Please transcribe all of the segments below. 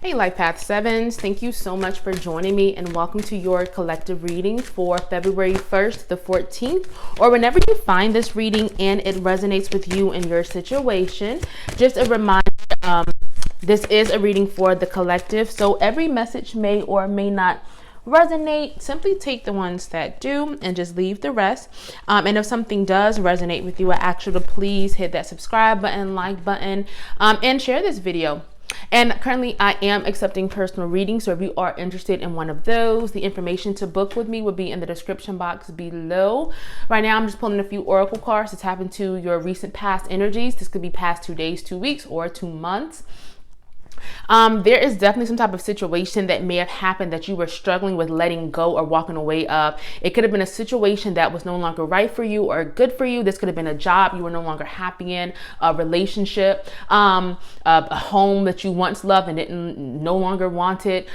Hey Life Path 7s, thank you so much for joining me and welcome to your collective reading for February 1st to the 14th, or whenever you find this reading and it resonates with you and your situation. Just a reminder, this is a reading for the collective, so every message may or may not resonate. Simply take the ones that do and just leave the rest. And if something does resonate with you, I ask you to please hit that subscribe button, like button, and share this video. And currently I am accepting personal readings, so if you are interested in one of those, the information to book with me will be in the description box below. Right now I'm just pulling a few oracle cards to tap into your recent past energies. This could be past 2 days, 2 weeks, or 2 months. There is definitely some type of situation that may have happened that you were struggling with letting go or walking away of. It could have been a situation that was no longer right for you or good for you. This could have been a job you were no longer happy in, a relationship, a home that you once loved and didn't no longer want it.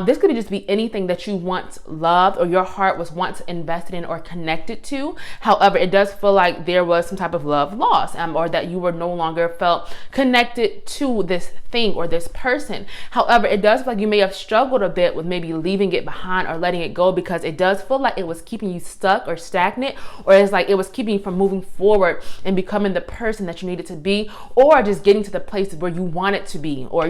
This could just be anything that you once loved or your heart was once invested in or connected to. However, it does feel like there was some type of love lost, or that you were no longer felt connected to this thing or this person. However, it does feel like you may have struggled a bit with maybe leaving it behind or letting it go, because it does feel like it was keeping you stuck or stagnant, or it's like it was keeping you from moving forward and becoming the person that you needed to be, or just getting to the place where you wanted to be, or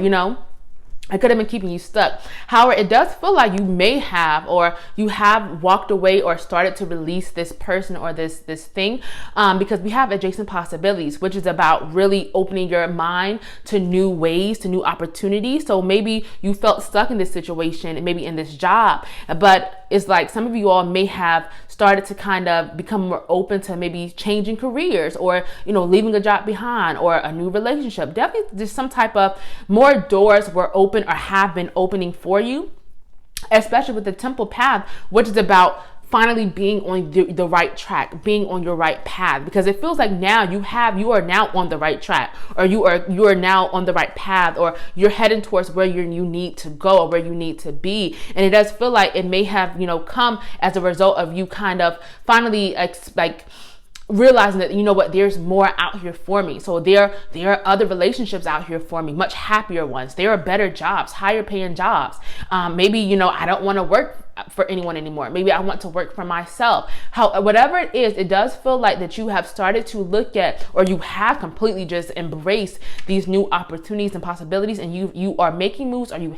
it could have been keeping you stuck. However, it does feel like you may have, or you have walked away or started to release this person or this thing, because we have adjacent possibilities, which is about really opening your mind to new ways, to new opportunities. So maybe you felt stuck in this situation, maybe in this job, but it's like some of you all may have started to kind of become more open to maybe changing careers, or leaving a job behind, or a new relationship. Definitely just some type of more doors were open or have been opening for you, especially with the temple path, which is about finally being on the right track, being on your right path, because it feels like now you are now on the right track, or you are now on the right path, or you're heading towards where you need to go or where you need to be. And it does feel like it may have come as a result of you kind of finally like realizing that there's more out here for me. So there are other relationships out here for me, much happier ones. There are better jobs, higher paying jobs. Maybe I don't want to work for anyone anymore. Maybe I want to work for myself. Whatever it is, it does feel like that you have started to look at, or you have completely just embraced these new opportunities and possibilities, and you are making moves, or you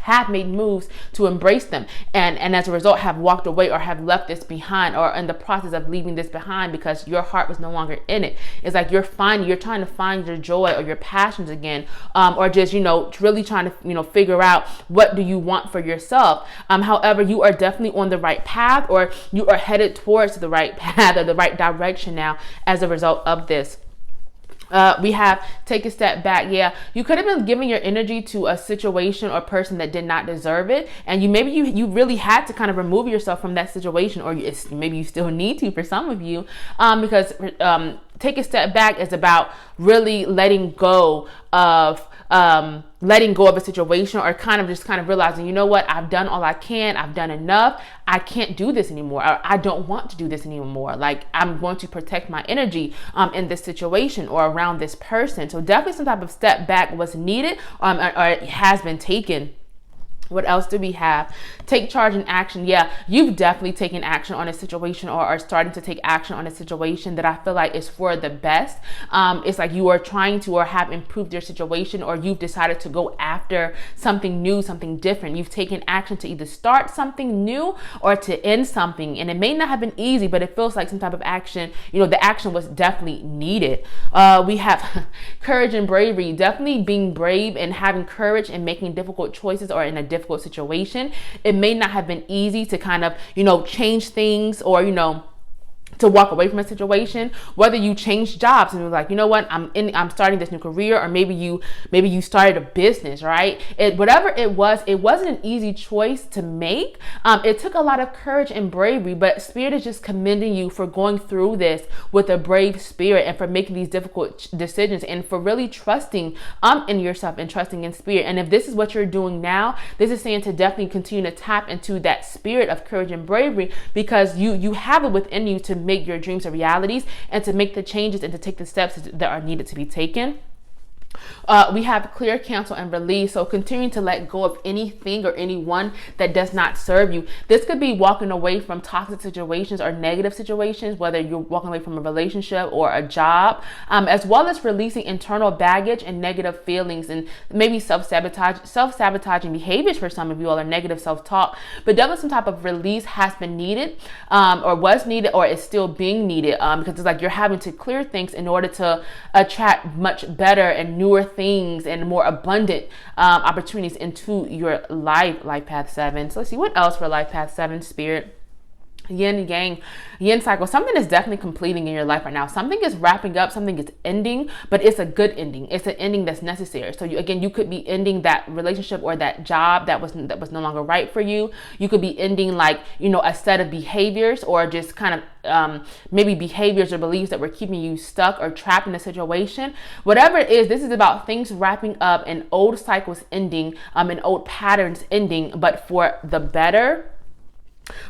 have made moves to embrace them, and as a result have walked away or have left this behind, or in the process of leaving this behind because your heart was no longer in it. It's like you're trying to find your joy or your passions again, or just really trying to figure out what do you want for yourself. However, you are definitely on the right path, or you are headed towards the right path or the right direction now as a result of this. We have take a step back. Yeah, you could have been giving your energy to a situation or person that did not deserve it, and you really had to kind of remove yourself from that situation, or maybe you still need to for some of you, because take a step back is about really letting go of a situation, or kind of realizing, I've done all I can, I've done enough, I can't do this anymore, or I don't want to do this anymore. Like, I'm going to protect my energy in this situation or around this person. So definitely some type of step back was needed, or it has been taken. What else do we have? Take charge and action. Yeah, you've definitely taken action on a situation, or are starting to take action on a situation that I feel like is for the best. It's like you are trying to, or have improved your situation, or you've decided to go after something new, something different. You've taken action to either start something new or to end something. And it may not have been easy, but it feels like some type of action, the action was definitely needed. We have courage and bravery. Definitely being brave and having courage and making difficult choices, or in a difficult situation. It may not have been easy to kind of, change things, or, to walk away from a situation, whether you change jobs and you're like, I'm starting this new career, or maybe you started a business, right? Whatever it wasn't an easy choice to make. It took a lot of courage and bravery, but Spirit is just commending you for going through this with a brave spirit, and for making these difficult decisions, and for really trusting in yourself and trusting in Spirit. And if this is what you're doing now, this is saying to definitely continue to tap into that spirit of courage and bravery, because you have it within you to make your dreams a realities, and to make the changes and to take the steps that are needed to be taken. We have clear, cancel, and release. So continuing to let go of anything or anyone that does not serve you. This could be walking away from toxic situations or negative situations, whether you're walking away from a relationship or a job, as well as releasing internal baggage and negative feelings, and maybe self-sabotaging behaviors for some of you all, or negative self-talk. But definitely some type of release has been needed, or was needed, or is still being needed, because it's like you're having to clear things in order to attract much better and newer things and more abundant opportunities into your life path 7. So let's see what else for life path 7, spirit. Yin yang, yin cycle. Something is definitely completing in your life right now. Something is wrapping up, something is ending, but it's a good ending. It's an ending that's necessary. So you could be ending that relationship or that job that was no longer right for you. You could be ending a set of behaviors, or just kind of maybe behaviors or beliefs that were keeping you stuck or trapped in a situation. Whatever it is, this is about things wrapping up and old cycles ending, and old patterns ending, but for the better.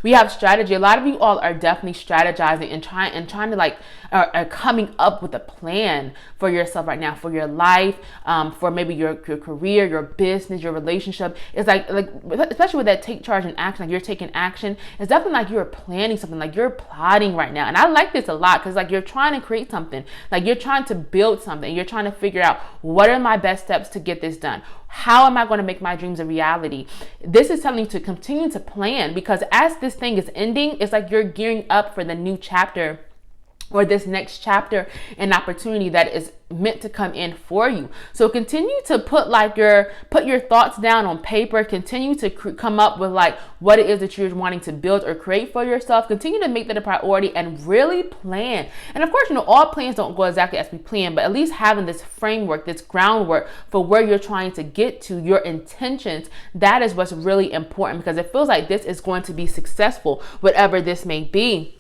We have strategy. A lot of you all are definitely strategizing and trying to are coming up with a plan for yourself right now, for your life, for maybe your career, your business, your relationship. It's like especially with that take charge and action, like you're taking action. It's definitely like you're planning something, like you're plotting right now. And I like this a lot, because like you're trying to create something, like you're trying to build something. You're trying to figure out, what are my best steps to get this done? How am I going to make my dreams a reality? This is telling you to continue to plan, because as this thing is ending, it's like you're gearing up for the new chapter, or this next chapter and opportunity that is meant to come in for you. So continue to put your thoughts down on paper. Continue to come up with what it is that you're wanting to build or create for yourself. Continue to make that a priority and really plan. And of course, all plans don't go exactly as we plan, but at least having this framework, this groundwork for where you're trying to get to, your intentions, that is what's really important, because it feels like this is going to be successful, whatever this may be.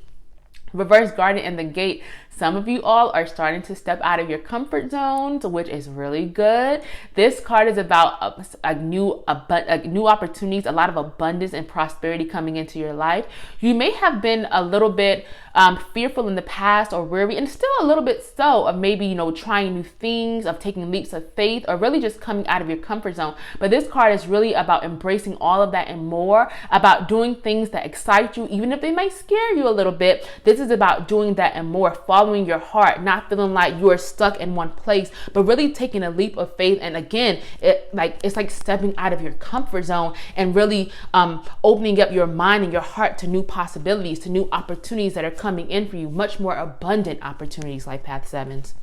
Reverse Garden and the Gate. Some of you all are starting to step out of your comfort zones, which is really good. This card is about new opportunities, a lot of abundance and prosperity coming into your life. You may have been a little bit fearful in the past, or weary, and still a little bit so, of maybe, trying new things, of taking leaps of faith, or really just coming out of your comfort zone. But this card is really about embracing all of that and more, about doing things that excite you, even if they might scare you a little bit. This is about doing that and more, following your heart, not feeling like you are stuck in one place, but really taking a leap of faith. And again, it's like stepping out of your comfort zone and really opening up your mind and your heart to new possibilities, to new opportunities that are coming in for you, much more abundant opportunities, life path 7s.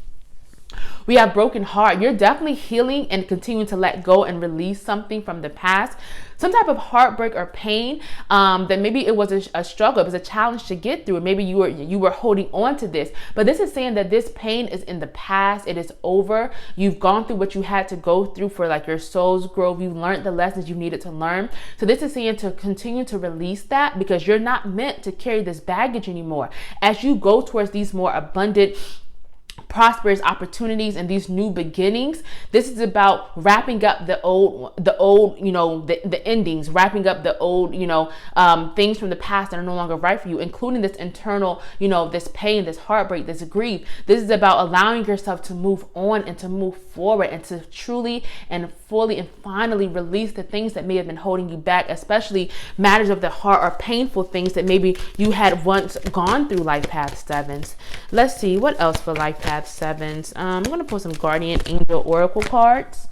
We have broken heart. You're definitely healing and continuing to let go and release something from the past. Some type of heartbreak or pain that maybe it was a struggle, it was a challenge to get through. Maybe you were holding on to this, but this is saying that this pain is in the past. It is over. You've gone through what you had to go through for your soul's growth. You learned the lessons you needed to learn. So this is saying to continue to release that, because you're not meant to carry this baggage anymore. As you go towards these more abundant, prosperous opportunities and these new beginnings, this is about wrapping up the old, the endings, wrapping up the old, things from the past that are no longer right for you, including this internal, this pain, this heartbreak, this grief. This is about allowing yourself to move on and to move forward and to truly and fully and finally release the things that may have been holding you back, especially matters of the heart or painful things that maybe you had once gone through, life path 7s. Let's see what else for life path 7s. I'm going to pull some guardian angel oracle cards.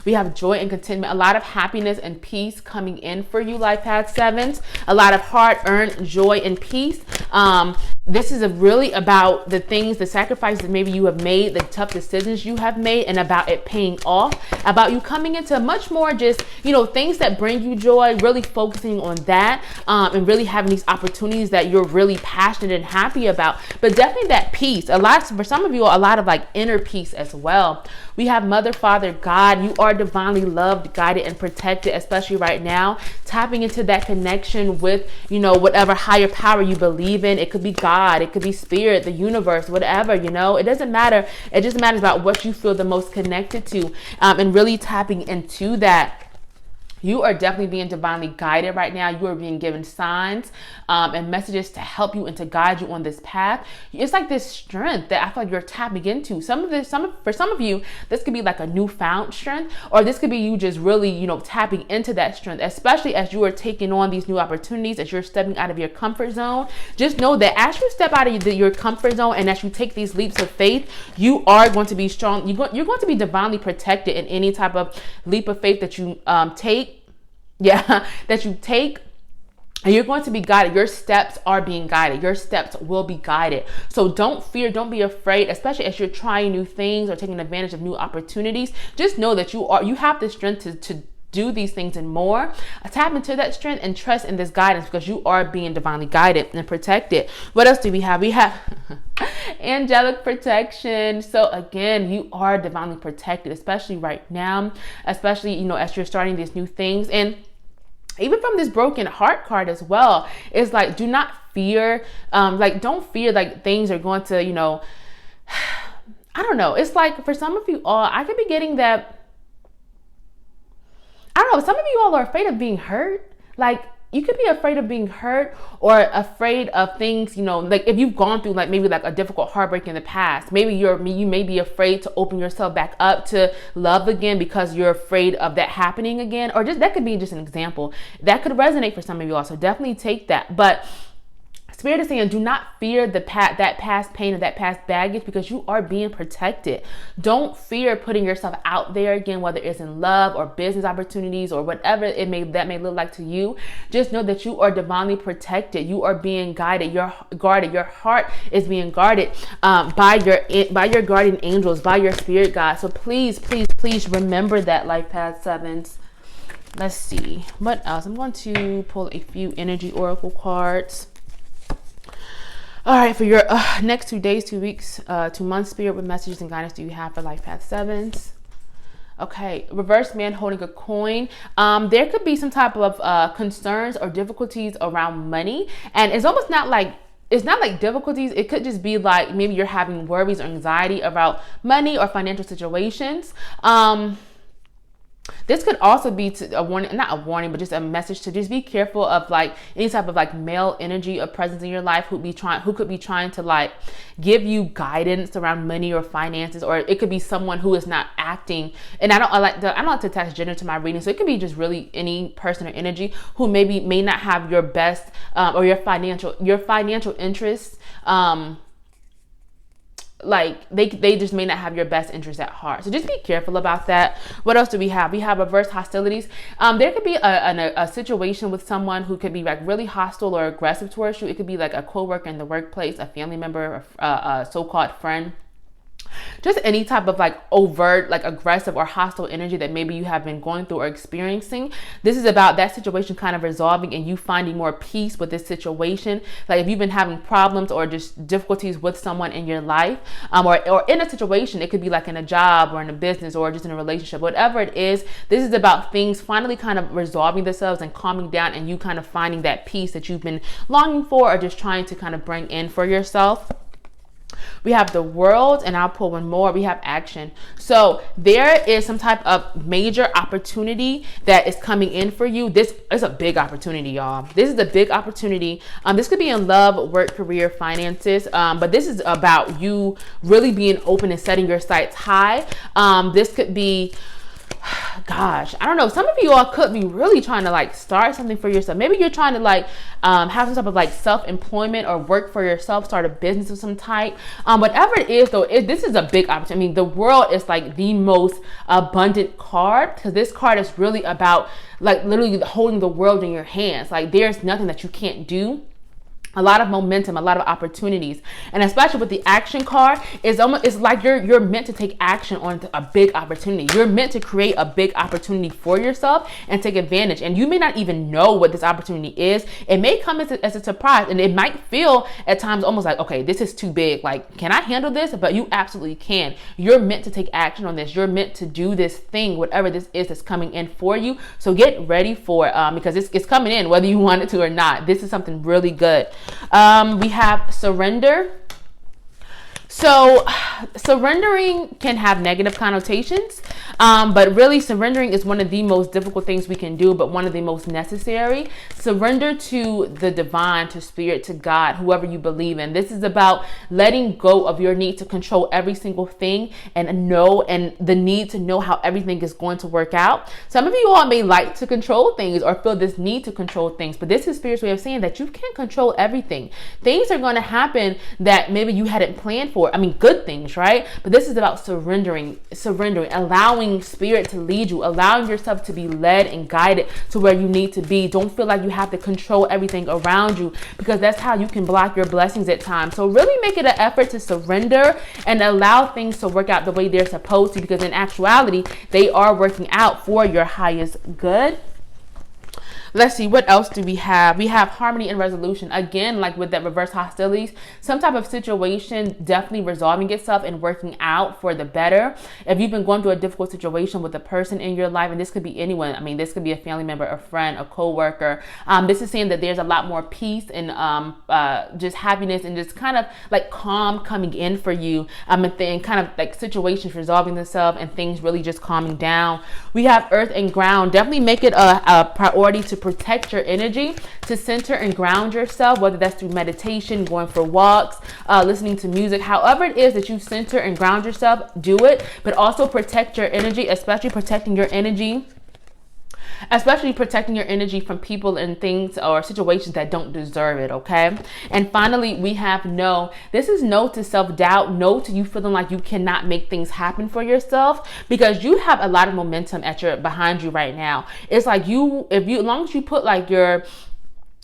We have joy and contentment, a lot of happiness and peace coming in for you, life path 7s. A lot of hard-earned joy and peace. This is really about the things, the sacrifices that maybe you have made, the tough decisions you have made, and about it paying off, about you coming into much more just, things that bring you joy, really focusing on that, and really having these opportunities that you're really passionate and happy about. But definitely that peace, for some of you, a lot of inner peace as well. We have Mother, Father, God. You are divinely loved, guided, and protected, especially right now. Tapping into that connection with, whatever higher power you believe in. It could be God, it could be spirit, the universe, whatever, it doesn't matter. It just matters about what you feel the most connected to, and really tapping into that. You are definitely being divinely guided right now. You are being given signs and messages to help you and to guide you on this path. It's like this strength that I feel like you're tapping into. For some of you, this could be like a newfound strength, or this could be you just really, tapping into that strength, especially as you are taking on these new opportunities, as you're stepping out of your comfort zone. Just know that as you step out of your comfort zone and as you take these leaps of faith, you are going to be strong. You're going to be divinely protected in any type of leap of faith that you take. That you take. And you're going to be guided. Your steps are being guided. Your steps will be guided. So don't fear, don't be afraid, especially as you're trying new things or taking advantage of new opportunities. Just know that you have the strength to do these things and more. Tap into that strength and trust in this guidance, because you are being divinely guided and protected. What else do we have? We have angelic protection. So again, you are divinely protected, especially right now, especially, as you're starting these new things. And even from this broken heart card as well, it's like, do not fear. Don't fear like things are going to, I don't know. It's like for some of you all, I could be getting that. I don't know. Some of you all are afraid of being hurt. Like, you could be afraid of being hurt or afraid of things, like if you've gone through like maybe like a difficult heartbreak in the past, maybe you may be afraid to open yourself back up to love again because you're afraid of that happening again, or just that could be just an example that could resonate for some of you all. So definitely take that. But Spirit is saying, do not fear that past pain or that past baggage, because you are being protected. Don't fear putting yourself out there again, whether it's in love or business opportunities or whatever that may look like to you. Just know that you are divinely protected. You are being guided. You're guarded. Your heart is being guarded by your guardian angels, by your spirit guide. So please, please, please remember that, Life Path 7s. Let's see what else. I'm going to pull a few energy oracle cards. All right, for your next 2 days, 2 weeks, 2 months, Spirit, what messages and guidance do you have for Life Path 7s? Okay, reverse man holding a coin. There could be some type of concerns or difficulties around money, and it's almost not like difficulties. It could just be like maybe you're having worries or anxiety about money or financial situations. This could also be a warning, not a warning, but just a message to just be careful of like any type of like male energy or presence in your life who could be trying to like give you guidance around money or finances, or it could be someone who is not acting. And I don't like to attach gender to my reading, so it could be just really any person or energy who may not have your best or your financial interests. Like they just may not have your best interest at heart. So just be careful about that. What else do we have? We have reverse hostilities. There could be a situation with someone who could be like really hostile or aggressive towards you. It could be like a coworker in the workplace, a family member, a so-called friend. Just any type of like overt, like aggressive or hostile energy that maybe you have been going through or experiencing. This is about that situation kind of resolving and you finding more peace with this situation. Like if you've been having problems or just difficulties with someone in your life, or in a situation, it could be like in a job or in a business or just in a relationship, whatever it is, this is about things finally kind of resolving themselves and calming down, and you kind of finding that peace that you've been longing for or just trying to kind of bring in for yourself. We have the World, and I'll pull one more. We have action. So there is some type of major opportunity that is coming in for you. This is a big opportunity, y'all. This is a big opportunity. This could be in love, work, career, finances. But this is about you really being open and setting your sights high. This could be, gosh, I don't know. Some of you all could be really trying to like start something for yourself. Maybe you're trying to like have some type of like self-employment or work for yourself, start a business of some type. Whatever it is though, this is a big opportunity. I mean, the World is like the most abundant card, because this card is really about like literally holding the world in your hands. Like there's nothing that you can't do. A lot of momentum, a lot of opportunities, and especially with the action card, it's like you're meant to take action on a big opportunity. You're meant to create a big opportunity for yourself and take advantage. And you may not even know what this opportunity is. It may come as a surprise, and it might feel at times almost like, okay, this is too big. Like, can I handle this? But you absolutely can. You're meant to take action on this. You're meant to do this thing, whatever this is that's coming in for you. So get ready for it, because it's coming in whether you want it to or not. This is something really good. We have surrender. So surrendering can have negative connotations, but really surrendering is one of the most difficult things we can do, but one of the most necessary. Surrender to the divine, to spirit, to God, whoever you believe in. This is about letting go of your need to control every single thing and the need to know how everything is going to work out. Some of you all may like to control things or feel this need to control things, but this is Spirit's way of saying that you can't control everything. Things are going to happen that maybe you hadn't planned for. I mean, good things, right? But this is about surrendering, allowing Spirit to lead you, allowing yourself to be led and guided to where you need to be. Don't feel like you have to control everything around you, because that's how you can block your blessings at times. So really make it an effort to surrender and allow things to work out the way they're supposed to, because in actuality, they are working out for your highest good. Let's see, what else do we have? We have harmony and resolution. Again, like with that reverse hostilities, some type of situation definitely resolving itself and working out for the better. If you've been going through a difficult situation with a person in your life, and this could be anyone, I mean, this could be a family member, a friend, a co-worker. This is saying that there's a lot more peace and just happiness and just kind of like calm coming in for you. And kind of like situations resolving themselves and things really just calming down. We have earth and ground. Definitely make it a priority to protect your energy, to center and ground yourself, whether that's through meditation, going for walks, listening to music, however it is that you center and ground yourself, do it. But also protect your energy, especially protecting your energy from people and things or situations that don't deserve it, okay? And finally, we have no. This is no to self-doubt, no to you feeling like you cannot make things happen for yourself, because you have a lot of momentum behind you right now. It's like as long as you put like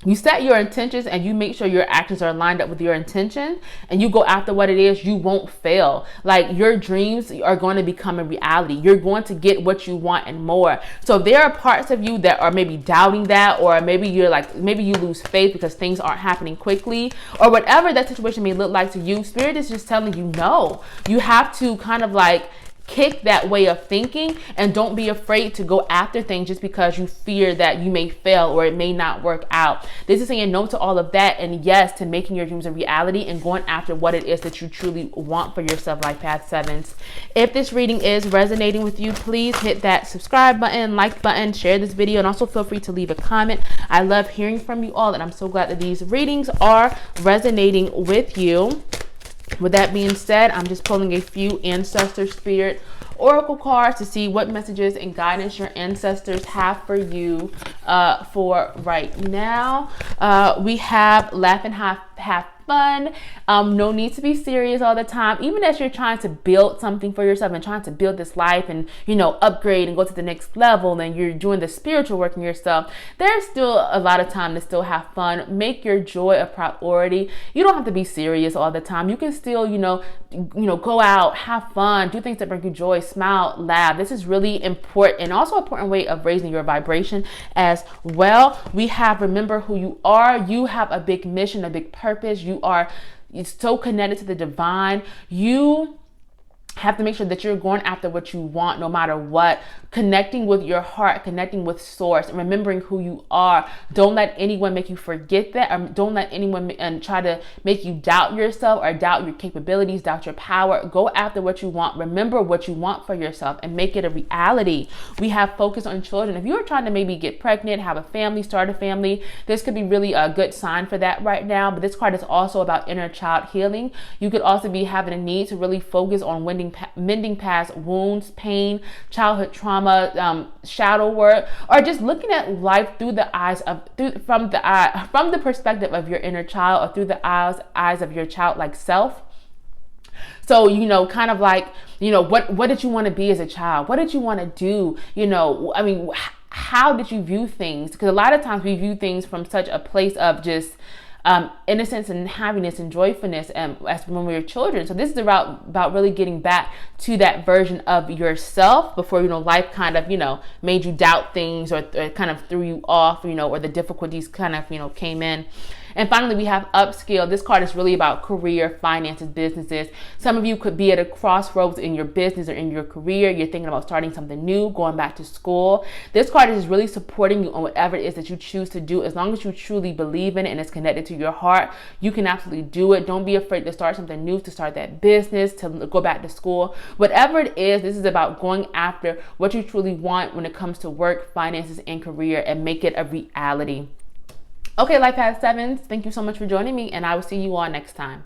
you set your intentions and you make sure your actions are lined up with your intention and you go after what it is, you won't fail. Like, your dreams are going to become a reality. You're going to get what you want and more. So there are parts of you that are maybe doubting that, or maybe you lose faith because things aren't happening quickly, or whatever that situation may look like to you. Spirit is just telling you, no, you have to kind of like kick that way of thinking and don't be afraid to go after things just because you fear that you may fail or it may not work out. This is saying no to all of that and yes to making your dreams a reality and going after what it is that you truly want for yourself, like Path 7s. If this reading is resonating with you, please hit that subscribe button, like button, share this video, and also feel free to leave a comment. I love hearing from you all, and I'm so glad that these readings are resonating with you. With that being said, I'm just pulling a few ancestor spirit oracle cards to see what messages and guidance your ancestors have for you for right now. We have laugh and have fun. No need to be serious all the time. Even as you're trying to build something for yourself and trying to build this life and, upgrade and go to the next level, and you're doing the spiritual work in yourself, there's still a lot of time to still have fun. Make your joy a priority. You don't have to be serious all the time. You can still, go out, have fun, do things that bring you joy, smile, laugh. This is really important, and also an important way of raising your vibration as well. We have remember who you are. You have a big mission, a big purpose. You're so connected to the divine. You have to make sure that you're going after what you want no matter what, connecting with your heart, connecting with source, and remembering who you are. Don't let anyone make you forget that, or don't let anyone try to make you doubt yourself or doubt your capabilities, doubt your power. Go after what you want. Remember what you want for yourself and make it a reality. We have focus on children. If you are trying to maybe get pregnant, have a family, start a family, this could be really a good sign for that right now. But this card is also about inner child healing. You could also be having a need to really focus on mending past wounds, pain, childhood trauma, shadow work, or just looking at life through the eyes of from the perspective of your inner child, or through the eyes of your childlike self. So, kind of like, what did you want to be as a child? What did you want to do? How did you view things? Because a lot of times we view things from such a place of just innocence and happiness and joyfulness as when we were children. So this is about really getting back to that version of yourself before, life kind of, made you doubt things or kind of threw you off, or the difficulties kind of, came in. And finally, we have upskill. This card is really about career, finances, businesses. Some of you could be at a crossroads in your business or in your career. You're thinking about starting something new, going back to school. This card is really supporting you on whatever it is that you choose to do. As long as you truly believe in it and it's connected to your heart, you can absolutely do it. Don't be afraid to start something new, to start that business, to go back to school. Whatever it is, this is about going after what you truly want when it comes to work, finances, and career, and make it a reality. Okay, Life Path 7s, thank you so much for joining me, and I will see you all next time.